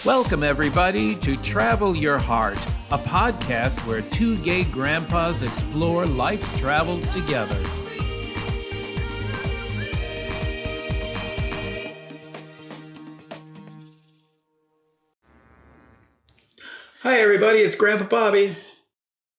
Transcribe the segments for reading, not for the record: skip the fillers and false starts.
Welcome, everybody, to Travel Your Heart, a podcast where two gay grandpas explore life's travels together. Hi, everybody, it's Grandpa Bobby.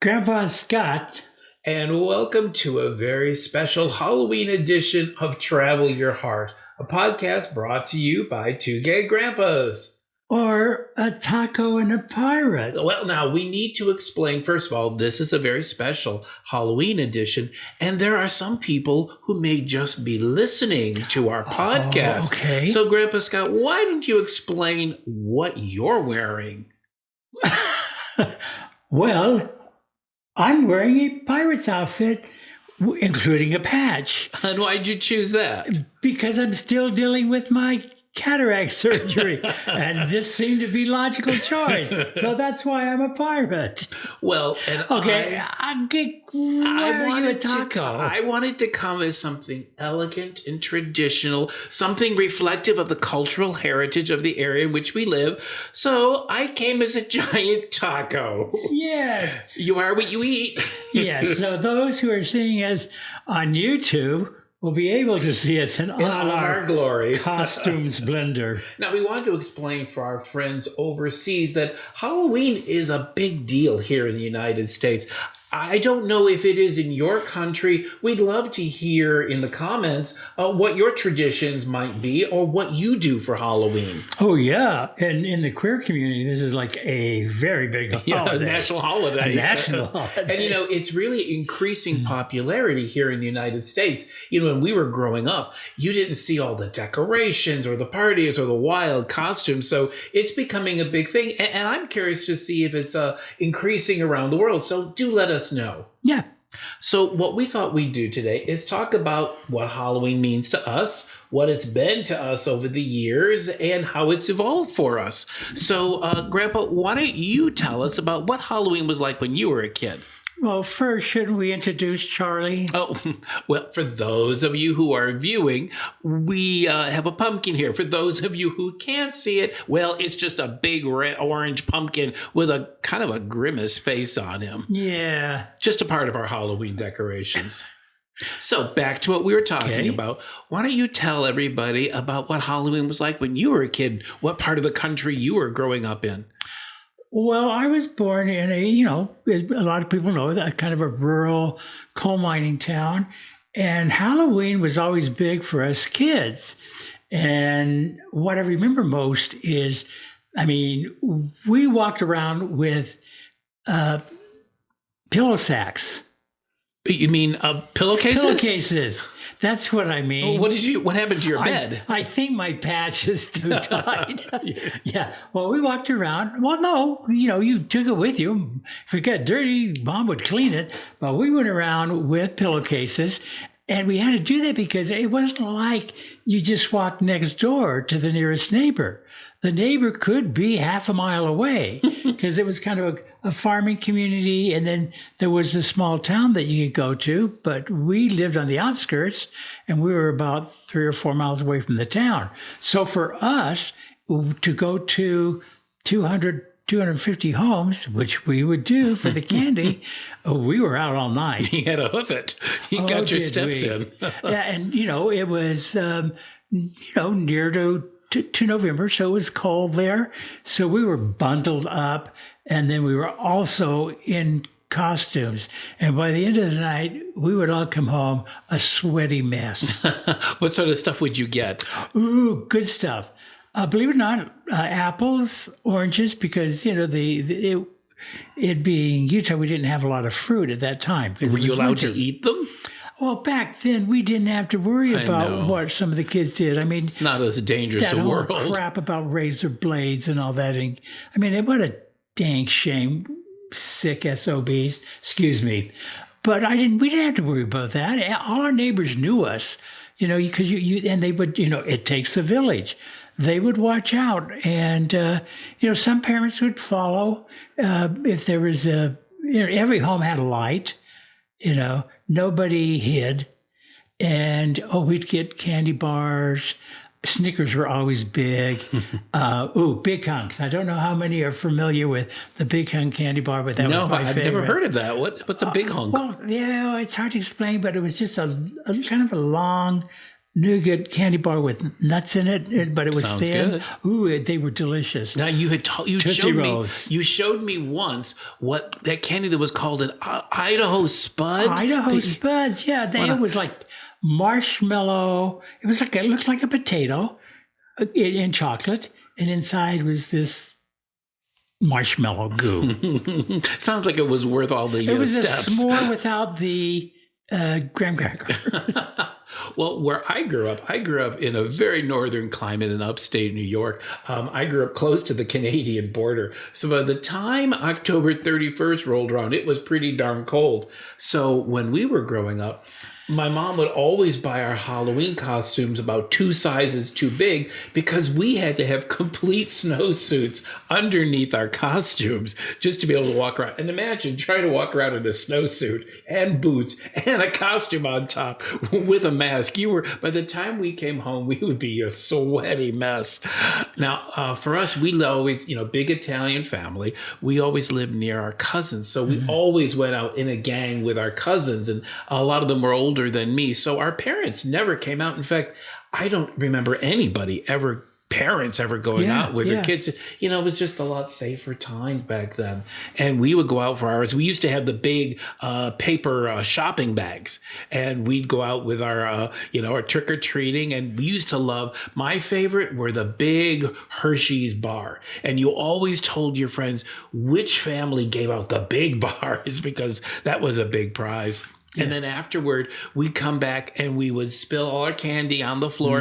Grandpa Scott. And welcome to a very special Halloween edition of Travel Your Heart, a podcast brought to you by two gay grandpas. Or a taco and a pirate. Well, now we need to explain, first of all, this is a very special Halloween edition, and there are some people who may just be listening to our podcast. Oh, okay. So, Grandpa Scott, why don't you explain what you're wearing? Well, I'm wearing a pirate's outfit, including a patch. And why'd you choose that? Because I'm still dealing with my cataract surgery, and this seemed to be logical choice. So that's why I'm a pirate. Well, and okay, I wanted to come as something elegant and traditional, something reflective of the cultural heritage of the area in which we live. So I came as a giant taco. Yes. You are what you eat. Yes. So those who are seeing us on YouTube will be able to see us in all our glory. Costumes blender. Now, we want to explain for our friends overseas that Halloween is a big deal here in the United States. I don't know if it is in your country. We'd love to hear in the comments what your traditions might be or what you do for Halloween. Oh, yeah. And in the queer community, this is like a very big holiday. A national holiday. A national holiday. And, you know, it's really increasing popularity here in the United States. You know, when we were growing up, you didn't see all the decorations or the parties or the wild costumes. So it's becoming a big thing. And I'm curious to see if it's increasing around the world. So do let us know. Yeah. So what we thought we'd do today is talk about what Halloween means to us, what it's been to us over the years, and how it's evolved for us. So, Grandpa, why don't you tell us about what Halloween was like when you were a kid? Well, first, shouldn't we introduce Charlie? Oh, well, for those of you who are viewing, we have a pumpkin here. For those of you who can't see it, well, it's just a big red, orange pumpkin with a kind of a grimace face on him. Yeah. Just a part of our Halloween decorations. So back to what we were talking about. Why don't you tell everybody about what Halloween was like when you were a kid? What part of the country you were growing up in? Well, I was born in a lot of people know that kind of a rural coal mining town. And Halloween was always big for us kids. And what I remember most is, we walked around with pillow sacks. You mean pillowcases? Pillowcases. That's what I mean. What happened to your bed? I think my patch is too tight. Yeah. Well, we walked around. Well, no, you took it with you. If it got dirty, Mom would clean it. But we went around with pillowcases. And we had to do that because it wasn't like you just walked next door to the nearest neighbor. The neighbor could be half a mile away because it was kind of a farming community. And then there was a small town that you could go to. But we lived on the outskirts and we were about 3 or 4 miles away from the town. So for us to go to 250 homes, which we would do for the candy, we were out all night. You had to hoof it. You got your steps in. Yeah, and, it was, near to November, so it was cold there. So we were bundled up, and then we were also in costumes. And by the end of the night, we would all come home a sweaty mess. What sort of stuff would you get? Ooh, good stuff. Believe it or not, apples, oranges, because, it being Utah, we didn't have a lot of fruit at that time. Were you allowed to eat them? Well, back then, we didn't have to worry about what some of the kids did. It's not as dangerous a world. That whole crap about razor blades and all that. What a dang shame, sick SOBs. Excuse me. But we didn't have to worry about that. All our neighbors knew us, because and they would, it takes a village. They would watch out. And, some parents would follow if there was every home had a light, nobody hid. And, we'd get candy bars, Snickers were always big. Big Hunks. I don't know how many are familiar with the Big Hunk candy bar, but that was my I've favorite. never heard of that. What's a big hunk? Well, yeah, it's hard to explain, but it was just a kind of a long nougat candy bar with nuts in it, but it was Sounds thin. good. Ooh, they were delicious. Now you had Rolls. you showed me once what that candy that was called an Idaho Spud. Idaho Spuds, yeah. It was like marshmallow. It looked like a potato in chocolate, and inside was this marshmallow goo. Sounds like it was worth all the It was steps. a s'more without the graham cracker. Well, where I grew up in a very northern climate in upstate New York. I grew up close to the Canadian border. So by the time October 31st rolled around, it was pretty darn cold. So when we were growing up, my mom would always buy our Halloween costumes about 2 sizes too big because we had to have complete snowsuits underneath our costumes just to be able to walk around. And imagine trying to walk around in a snowsuit and boots and a costume on top with a mask. By the time we came home, we would be a sweaty mess. Now, for us, we always, big Italian family, we always lived near our cousins. So we always went out in a gang with our cousins, and a lot of them were older than me. So our parents never came out. In fact, I don't remember parents ever going out with their kids. It was just a lot safer time back then. And we would go out for ours. We used to have the big paper shopping bags, and we'd go out with our trick-or-treating. And we used to love, my favorite were the big Hershey's bar. And you always told your friends which family gave out the big bars because that was a big prize. And then afterward, we'd come back and we would spill all our candy on the floor.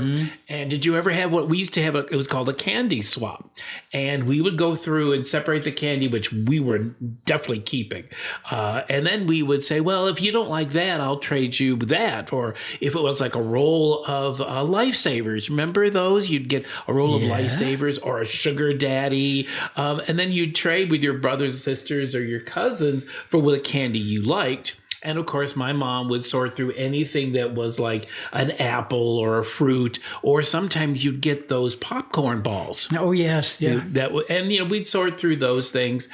And did you ever have what we used to have? It was called a candy swap. And we would go through and separate the candy, which we were definitely keeping. And then we would say, well, if you don't like that, I'll trade you that. Or if it was like a roll of Lifesavers, remember those? You'd get a roll of Lifesavers or a Sugar Daddy. And then you'd trade with your brothers and sisters or your cousins for what candy you liked. And of course, my mom would sort through anything that was like an apple or a fruit, or sometimes you'd get those popcorn balls. Oh, yes. Yeah. We'd sort through those things.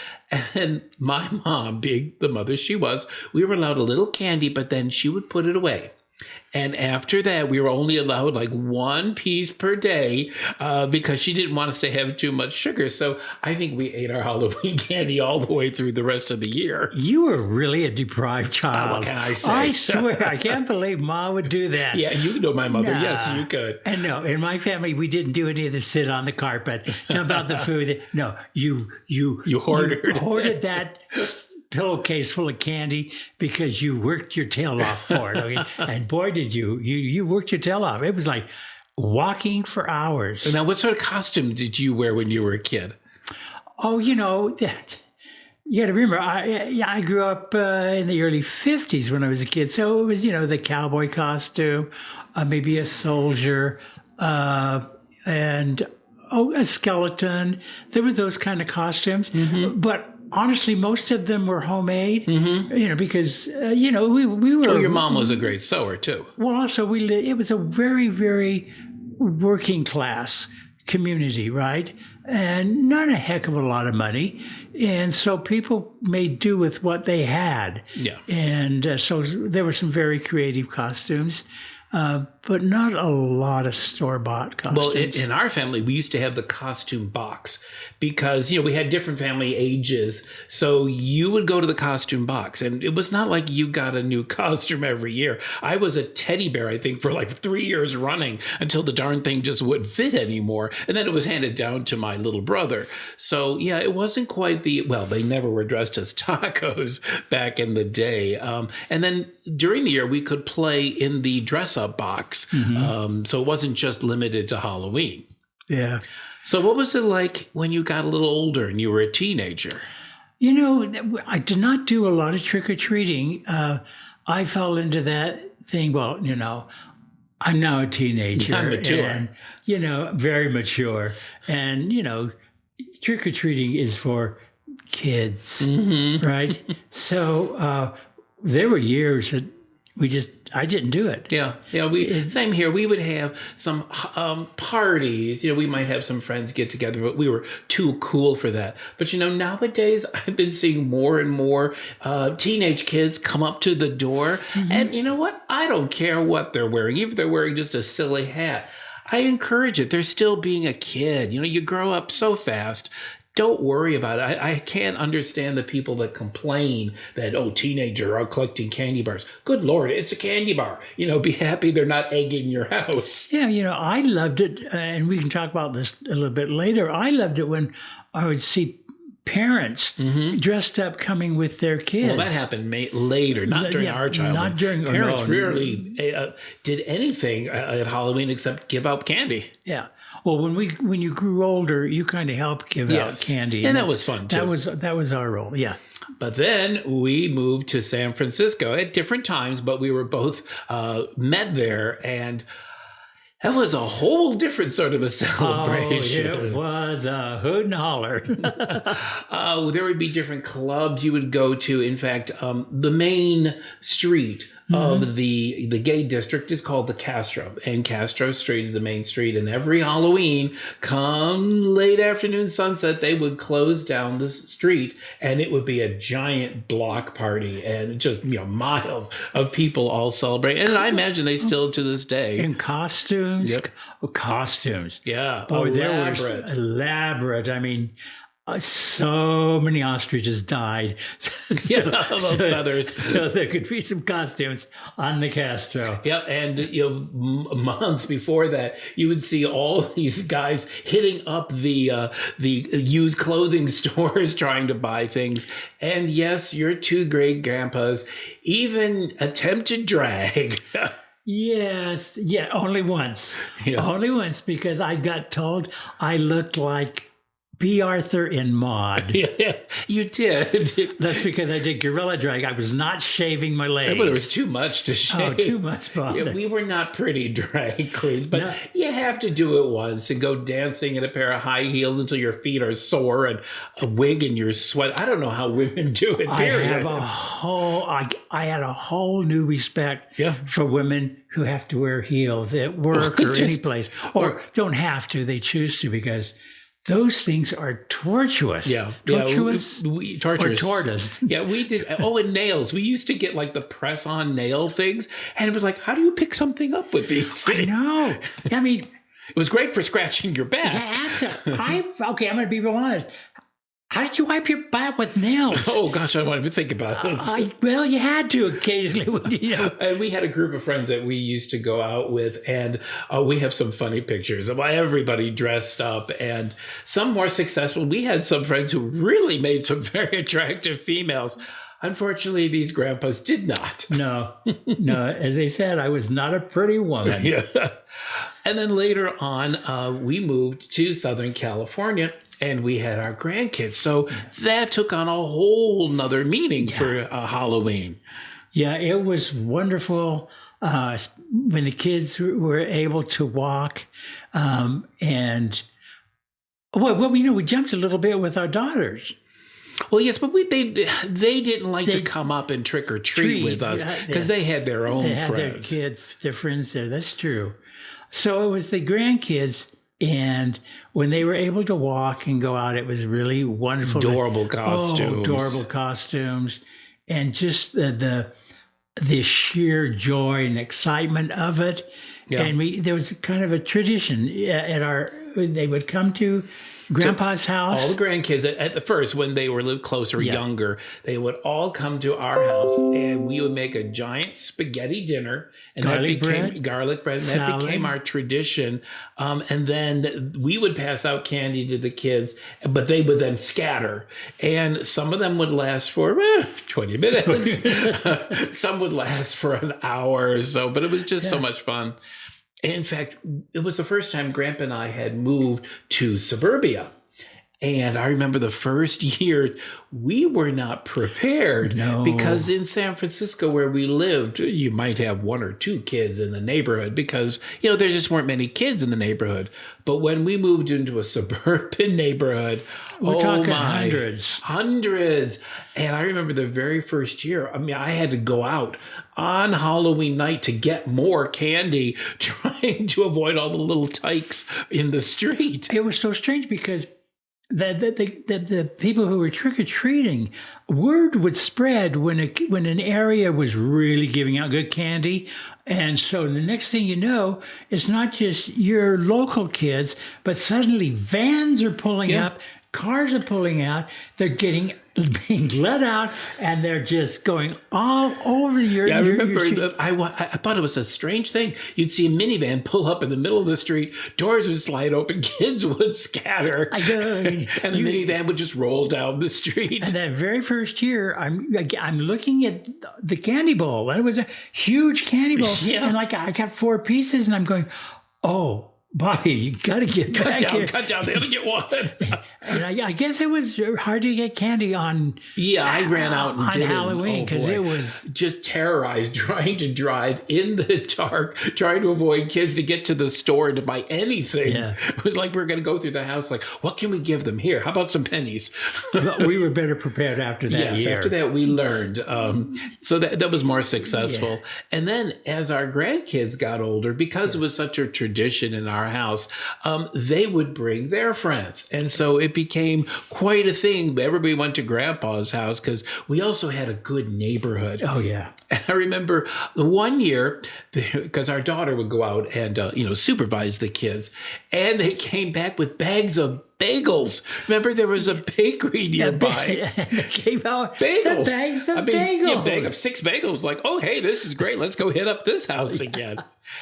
And my mom, being the mother she was, we were allowed a little candy, but then she would put it away. And after that, we were only allowed like 1 piece per day because she didn't want us to have too much sugar. So I think we ate our Halloween candy all the way through the rest of the year. You were really a deprived child. What can I say? I swear, I can't believe Ma would do that. Yeah, you know my mother. Nah. Yes, you could. And no, in my family, we didn't do any of the sit on the carpet, dump out the food. No, you hoarded. You hoarded that pillowcase full of candy because you worked your tail off for it. Okay? And boy, did you worked your tail off. It was like walking for hours. Now, what sort of costume did you wear when you were a kid? Oh, that. You got to remember, I grew up in the early 50s when I was a kid. So it was, the cowboy costume, maybe a soldier, and a skeleton. There were those kind of costumes. But honestly, most of them were homemade, because, we were... Oh, your mom was a great sewer, too. Well, also, it was a very, very working class community, right? And not a heck of a lot of money. And so people made do with what they had. Yeah. And so there were some very creative costumes. But not a lot of store-bought costumes. Well, in our family, we used to have the costume box because, we had different family ages. So you would go to the costume box, and it was not like you got a new costume every year. I was a teddy bear, I think, for like 3 years running until the darn thing just wouldn't fit anymore. And then it was handed down to my little brother. So, yeah, it wasn't quite they never were dressed as tacos back in the day. And then during the year, we could play in the dress-up box. So it wasn't just limited to Halloween. Yeah. So what was it like when you got a little older and you were a teenager? I did not do a lot of trick-or-treating. I fell into that thing. Well, I'm now a teenager. I'm mature. And, very mature. And, trick-or-treating is for kids, right? So there were years that we just didn't do it. Yeah, yeah. We same here. We would have some parties. We might have some friends get together, but we were too cool for that. But nowadays I've been seeing more and more teenage kids come up to the door, and you know what? I don't care what they're wearing, even if they're wearing just a silly hat. I encourage it. They're still being a kid. You grow up so fast. Don't worry about it. I can't understand the people that complain that, teenagers are collecting candy bars. Good Lord, it's a candy bar. Be happy they're not egging your house. Yeah, I loved it, and we can talk about this a little bit later. I loved it when I would see parents dressed up coming with their kids. Well, that happened later, not during our childhood. Not during parents rarely did anything at Halloween except give out candy. Yeah. Well, when you grew older, you kind of helped give out candy, and that was fun too. That was our role. Yeah. But then we moved to San Francisco at different times, but we were both met there, and that was a whole different sort of a celebration. Oh, it was a hoot and holler. There would be different clubs you would go to. In fact, the main street of the gay district is called the Castro, and Castro Street is the main street. And every Halloween, come late afternoon sunset, they would close down the street, and it would be a giant block party, and just miles of people all celebrating. And I imagine they still to this day in costumes. Yep. Costumes. Yeah. Boy, elaborate. They were elaborate. I mean, so many ostriches died. Those feathers. So there could be some costumes on the Castro. Yep, and months before that, you would see all these guys hitting up the used clothing stores trying to buy things. And yes, your two great grandpas even attempted drag. Yes, yeah, only once. Yeah. Only once, because I got told I looked like B. Arthur in Maude. Yeah, you did. That's because I did gorilla drag. I was not shaving my legs. Well, there was too much to shave. Oh, too much, Bob. Yeah, we were not pretty drag queens, but you have to do it once and go dancing in a pair of high heels until your feet are sore and a wig in your sweat. I don't know how women do it, period. I had a whole new respect for women who have to wear heels at work or any place. Or don't have to, they choose to, because those things are tortuous. Yeah. Tortuous? Torturous. Or tortoise. Yeah, we did. And nails. We used to get like the press-on nail things. And it was like, how do you pick something up with these things? I know. I mean, it was great for scratching your back. Yeah, I'm going to be real honest. How did you wipe your butt with nails? Oh, gosh, I don't even think about it. Well, you had to occasionally. And we had a group of friends that we used to go out with, and we have some funny pictures of everybody dressed up, and some more successful. We had some friends who really made some very attractive females. Unfortunately, these grandpas did not. No. As they said, I was not a pretty woman. Yeah. And then later on, we moved to Southern California, and we had our grandkids. So that took on a whole nother meaning for Halloween. Yeah, it was wonderful when the kids were able to walk. We jumped a little bit with our daughters. Well, yes, but they didn't like to come up and trick or treat with us because they had their own friends. They had their kids, their friends there. That's true. So it was the grandkids, and when they were able to walk and go out, it was really wonderful. Adorable costumes, and just the sheer joy and excitement of it. Yeah. And there was kind of a tradition they would come to Grandpa's house. All the grandkids at the first, when they were a little closer, younger, they would all come to our house, and we would make a giant spaghetti dinner, and garlic bread, and that became our tradition. And then we would pass out candy to the kids, but they would then scatter, and some of them would last for 20 minutes. Some would last for an hour or so, but it was just so much fun. In fact, it was the first time Grandpa and I had moved to suburbia. And I remember the first year we were not prepared No. because in San Francisco where we lived, you might have one or two kids in the neighborhood because, there just weren't many kids in the neighborhood. But when we moved into a suburban neighborhood, We're talking hundreds. Hundreds. And I remember the very first year, I had to go out on Halloween night to get more candy, trying to avoid all the little tykes in the street. It was so strange because the people who were trick or treating, word would spread when an area was really giving out good candy, and so the next thing you know, it's not just your local kids, but suddenly vans are pulling up, cars are pulling out, they're being let out, and they're just going all over your. I remember. I thought it was a strange thing. You'd see a minivan pull up in the middle of the street, doors would slide open, kids would scatter, and the minivan would just roll down the street. And that very first year, I'm looking at the candy bowl, and it was a huge candy bowl, and I got 4 pieces, and I'm going, oh. Bobby, you got to get back here. Cut down. They only get one. And I guess it was hard to get candy on. Yeah, I ran out and did Halloween because it was just terrorized trying to drive in the dark, trying to avoid kids to get to the store and to buy anything. Yeah. It was like we were going to go through the house. Like, what can we give them here? How about some pennies? We were better prepared after that year. After that we learned. So that was more successful. Yeah. And then as our grandkids got older, because it was such a tradition in our house, they would bring their friends. And so it became quite a thing. Everybody went to Grandpa's house because we also had a good neighborhood. Oh, yeah. And I remember the one year, because our daughter would go out and, supervise the kids, and they came back with bags of bagels. Remember, there was a bakery nearby. They came out bagels. The bags of bagels. A bag of 6 bagels. Like, oh, hey, this is great. Let's go hit up this house again.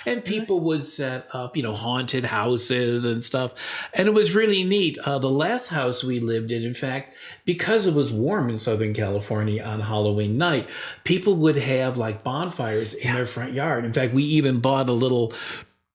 And people would set up, haunted houses and stuff. And it was really neat. The last house we lived in fact, because it was warm in Southern California on Halloween night, people would have like bonfires in their front yard. In fact, we even bought a little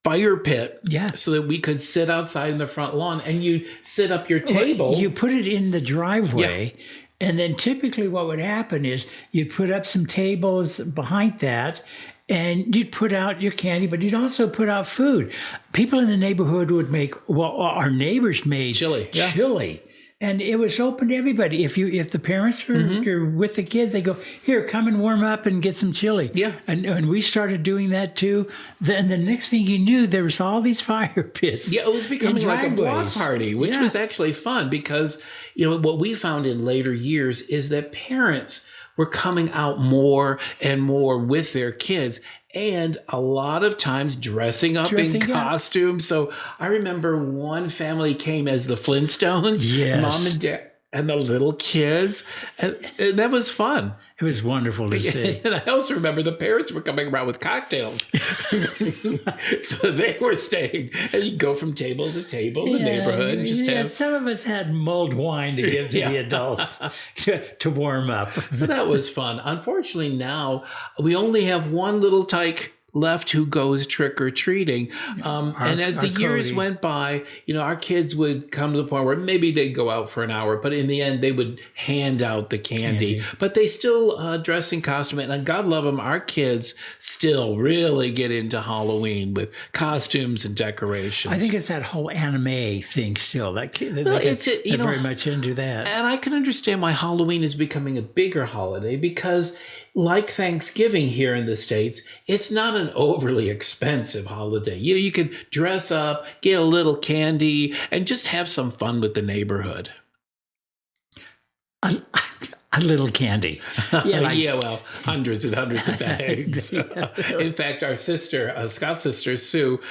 fire pit so that we could sit outside in the front lawn, and you sit up your table. You put it in the driveway, and then typically what would happen is you'd put up some tables behind that, and you'd put out your candy, but you'd also put out food. People in the neighborhood would make, our neighbors made chili. And it was open to everybody. If the parents were with the kids, they go, here, come and warm up and get some chili. Yeah. And we started doing that too. Then the next thing you knew, there was all these fire pits. Yeah, it was becoming like a block party, which was actually fun because, what we found in later years is that parents were coming out more and more with their kids, and a lot of times dressing up in costumes. So I remember one family came as the Flintstones, mom and dad, and the little kids. And that was fun. It was wonderful to see. And I also remember the parents were coming around with cocktails. So they were staying. And you go from table to table in the neighborhood and just have... Some of us had mulled wine to give to the adults to warm up. So that was fun. Unfortunately, now we only have one little tyke left who goes trick-or-treating. And as the years went by, our kids would come to the point where maybe they'd go out for an hour, but in the end, they would hand out the candy. But they still dress in costume. And God love them, our kids still really get into Halloween with costumes and decorations. I think it's that whole anime thing still. They're very much into that. And I can understand why Halloween is becoming a bigger holiday because, like Thanksgiving here in the States, it's not an overly expensive holiday. You can dress up, get a little candy, and just have some fun with the neighborhood. A little candy. Well, hundreds and hundreds of bags. In fact, our sister, Scott's sister, Sue,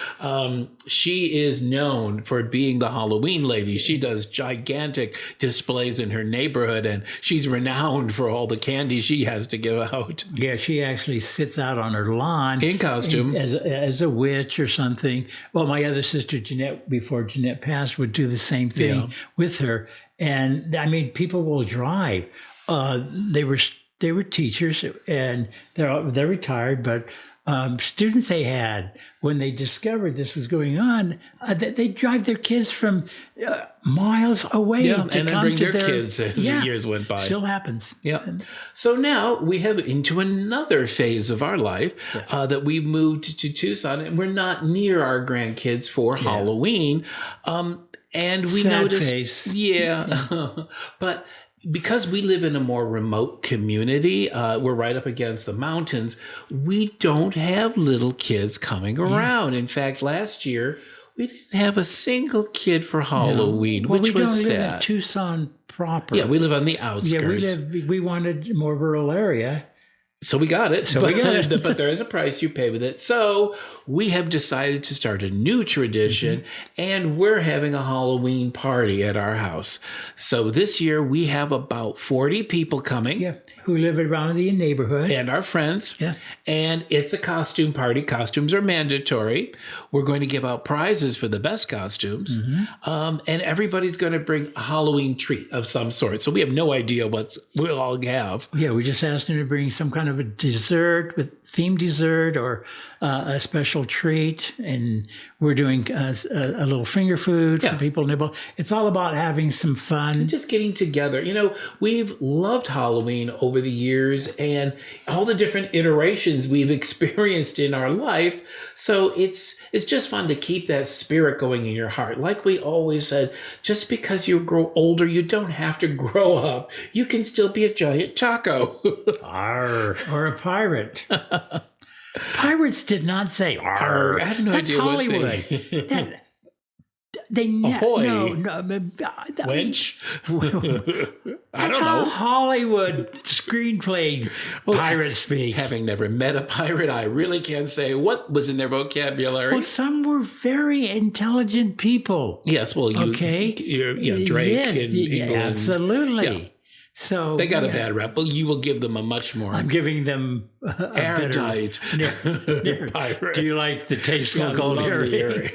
she is known for being the Halloween lady. She does gigantic displays in her neighborhood, and she's renowned for all the candy she has to give out. Yeah, she actually sits out on her lawn. In costume. As a witch or something. Well, my other sister, Jeanette, before Jeanette passed, would do the same thing with her. And, people will drive. They were teachers, and they're retired, but students they had when they discovered this was going on, that they drive their kids from miles away Yeah, to and then come bring to their kids as the years went by. Still happens. Yeah. So now we have into another phase of our life that we moved to Tucson, and we're not near our grandkids for Halloween. And we Sad noticed, face. but because we live in a more remote community, we're right up against the mountains. We don't have little kids coming around. In fact, last year we didn't have a single kid for Halloween, Well, which we was don't live sad. in Tucson proper. Yeah, we live on the outskirts. We wanted a more rural area. So we got it. we got it. But there is a price you pay with it. So we have decided to start a new tradition, and we're having a Halloween party at our house. So this year we have about 40 people coming. Yeah, who live around the neighborhood. And our friends. Yeah. And it's a costume party. Costumes are mandatory. We're going to give out prizes for the best costumes. And everybody's going to bring a Halloween treat of some sort. So we have no idea what we'll all have. Yeah, we just asked them to bring some kind of a dessert with themed dessert or a special treat, and we're doing a little finger food for people to nibble. It's all about having some fun. Just getting together. You know, we've loved Halloween over the years and all the different iterations we've experienced in our life. So it's just fun to keep that spirit going in your heart. Like we always said, just because you grow older, you don't have to grow up. You can still be a giant taco. Arr. Or a pirate. Pirates did not say arr. I have no That's idea what Hollywood. They Ahoy. no. Wench? I That's don't how know. Hollywood screenplay pirates speak. Having never met a pirate, I really can't say what was in their vocabulary. Well, some were very intelligent people. Yes, well, Drake Yes, in England. absolutely. Yeah. So They got a bad rep, but you will give them a much more I'm giving them a airtight better. pirate. Do you like the tasteful Yeah, gold lovely earring?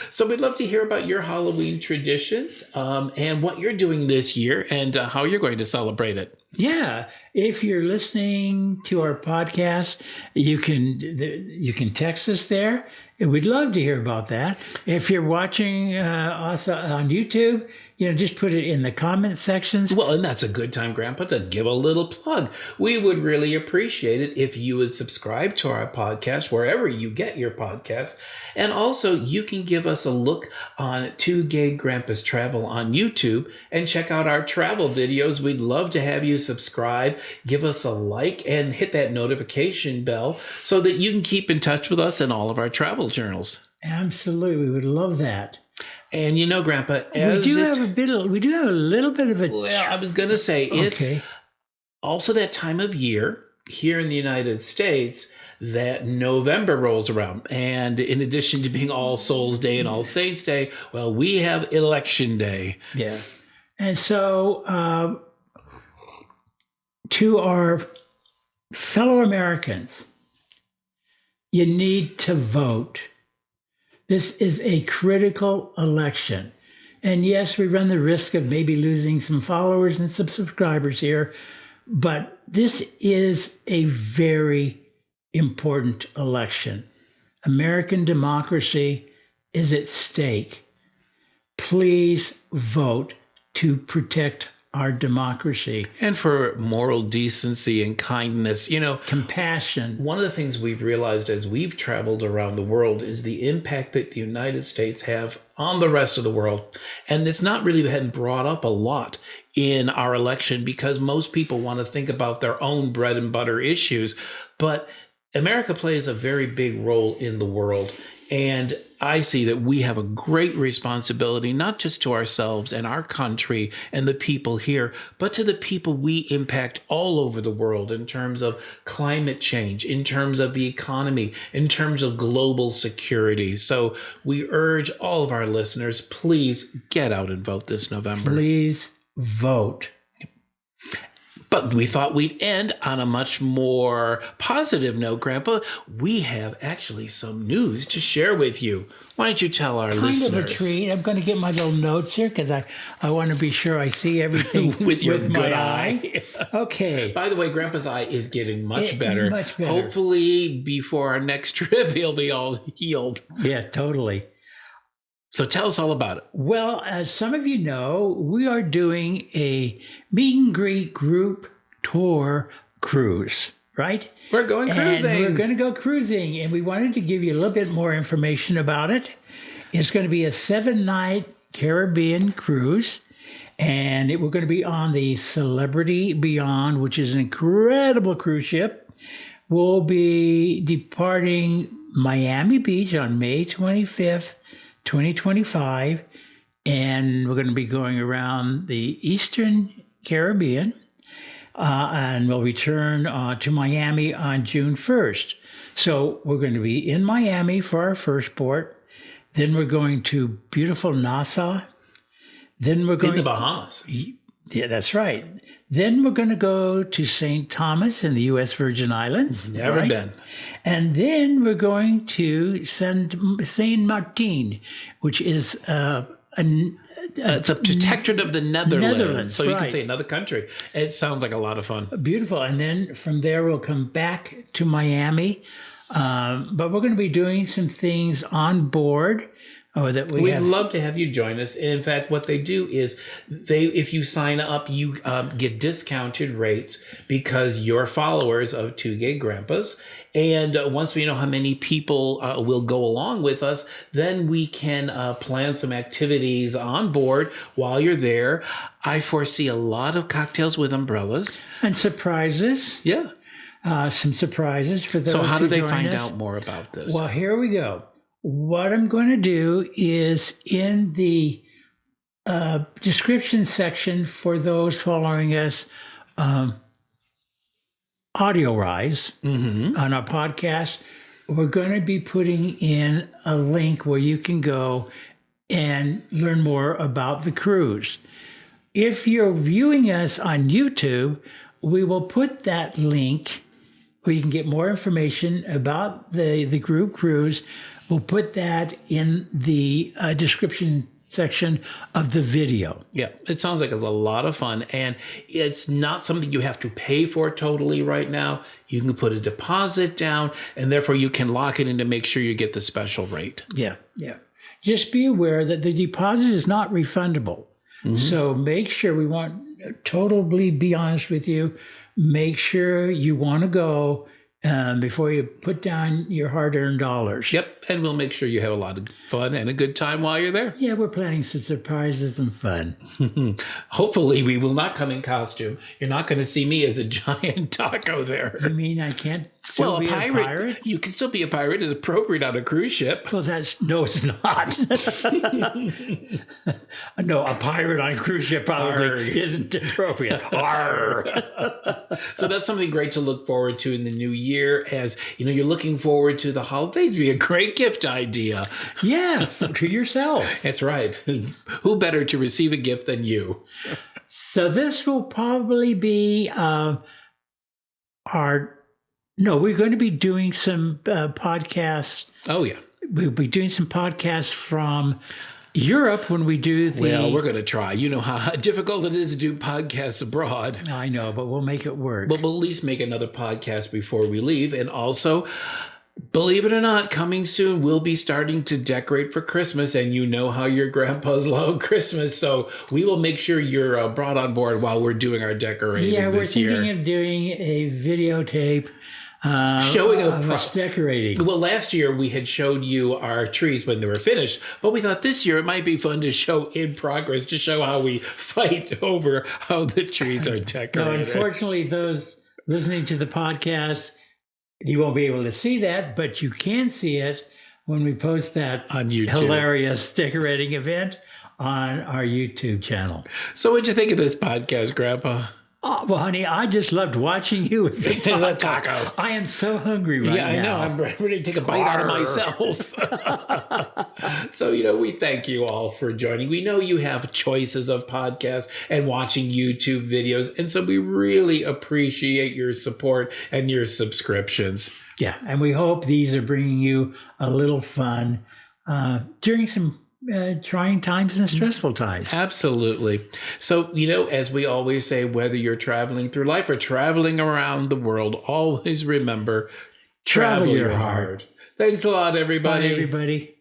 So we'd love to hear about your Halloween traditions and what you're doing this year and how you're going to celebrate it. Yeah, if you're listening to our podcast, you can text us there. And we'd love to hear about that. If you're watching us on YouTube, just put it in the comment sections. Well, and that's a good time, Grandpa, to give a little plug. We would really appreciate it if you would subscribe to our podcast wherever you get your podcasts. And also, you can give us a look on Two Gay Grandpas Travel on YouTube and check out our travel videos. We'd love to have you subscribe, give us a like, and hit that notification bell so that you can keep in touch with us and all of our travel journals. Absolutely, we would love that. And Grandpa, We do have a little bit of a. Well, I was going to say it's Okay. also that time of year here in the United States that November rolls around. And in addition to being All Souls Day and All Saints Day, well, we have Election Day. Yeah. And so, to our fellow Americans, you need to vote. This is a critical election. And yes, we run the risk of maybe losing some followers and some subscribers here, but this is a very important election. American democracy is at stake. Please vote to protect our democracy. And for moral decency and kindness, Compassion. one of the things we've realized as we've traveled around the world is the impact that the United States have on the rest of the world. And it's not really been brought up a lot in our election because most people want to think about their own bread and butter issues. But America plays a very big role in the world. And I see that we have a great responsibility, not just to ourselves and our country and the people here, but to the people we impact all over the world in terms of climate change, in terms of the economy, in terms of global security. So we urge all of our listeners, please get out and vote this November. Please vote. But we thought we'd end on a much more positive note, Grandpa. We have actually some news to share with you. Why don't you tell our listeners? Kind of a treat. I'm going to get my little notes here because I want to be sure I see everything with your my good eye. Okay. By the way, Grandpa's eye is getting much better. Much better. Hopefully, before our next trip, he'll be all healed. Yeah, totally. So tell us all about it. Well, as some of you know, we are doing a meet and greet group tour cruise, right? We're going cruising. And we're going to go cruising, and we wanted to give you a little bit more information about it. It's going to be a 7-night Caribbean cruise, and we're going to be on the Celebrity Beyond, which is an incredible cruise ship. We'll be departing Miami Beach on May 25th, 2025, and we're going to be going around the Eastern Caribbean. And we'll return to Miami on June 1st. So we're going to be in Miami for our first port. Then we're going to beautiful Nassau. Then we're going in the Bahamas. Yeah, that's right. Then we're going to go to St. Thomas in the U.S. Virgin Islands. Never been. And then we're going to Saint Martin, which is it's a protectorate of the Netherlands. So you right. can say another country. It sounds like a lot of fun. Beautiful. And then from there, we'll come back to Miami. But we're going to be doing some things on board. We'd love to have you join us. In fact, what they do is if you sign up, you get discounted rates because you're followers of Two Gay Grandpas. And once we know how many people will go along with us, then we can plan some activities on board while you're there. I foresee a lot of cocktails with umbrellas. And surprises. Yeah. Some surprises for those who join us. So how do they find out more about this? Well, here we go. What I'm going to do is in the description section for those following us, AudioRise on our podcast, we're going to be putting in a link where you can go and learn more about the cruise. If you're viewing us on YouTube, we will put that link where you can get more information about the group cruise. We'll put that in the description section of the video. Yeah, it sounds like it's a lot of fun, and it's not something you have to pay for totally right now. You can put a deposit down, and therefore you can lock it in to make sure you get the special rate. Yeah. Just be aware that the deposit is not refundable. So make sure, we want to totally be honest with you, make sure you want to go before you put down your hard-earned dollars. Yep, and we'll make sure you have a lot of fun and a good time while you're there. Yeah, we're planning some surprises and fun. Hopefully, we will not come in costume. You're not going to see me as a giant taco there. You mean I can't still be a pirate? You can still be a pirate. It's appropriate on a cruise ship. Well, no, it's not. No, a pirate on a cruise ship probably isn't appropriate. So that's something great to look forward to in the new year. As you know, you're looking forward to the holidays. It'd be a great gift idea. Yeah, to yourself. That's right. Who better to receive a gift than you? So this will probably be we're going to be doing some podcasts. Oh, yeah. We'll be doing some podcasts from Europe when we do the... Well, we're going to try. You know how difficult it is to do podcasts abroad. I know, but we'll make it work. But we'll at least make another podcast before we leave. And also, believe it or not, coming soon, we'll be starting to decorate for Christmas. And you know how your grandpas love Christmas. So we will make sure you're brought on board while we're doing our decorating this year. Yeah, we're thinking of doing a videotape showing of us decorating. Well, last year we had showed you our trees when they were finished, but we thought this year it might be fun to show in progress, to show how we fight over how the trees are decorated. No, unfortunately, those listening to the podcast, you won't be able to see that, but you can see it when we post that on YouTube. Hilarious decorating event on our YouTube channel. So what'd you think of this podcast, Grandpa? Oh, well, honey, I just loved watching you with the taco. taco. I am so hungry right now. Yeah, I know. I'm ready to take a bite out of myself. So, we thank you all for joining. We know you have choices of podcasts and watching YouTube videos. And so we really appreciate your support and your subscriptions. Yeah, and we hope these are bringing you a little fun during some trying times and stressful times. Absolutely. So, as we always say, whether you're traveling through life or traveling around the world, always remember, travel your heart. Thanks a lot, everybody. Bye, everybody.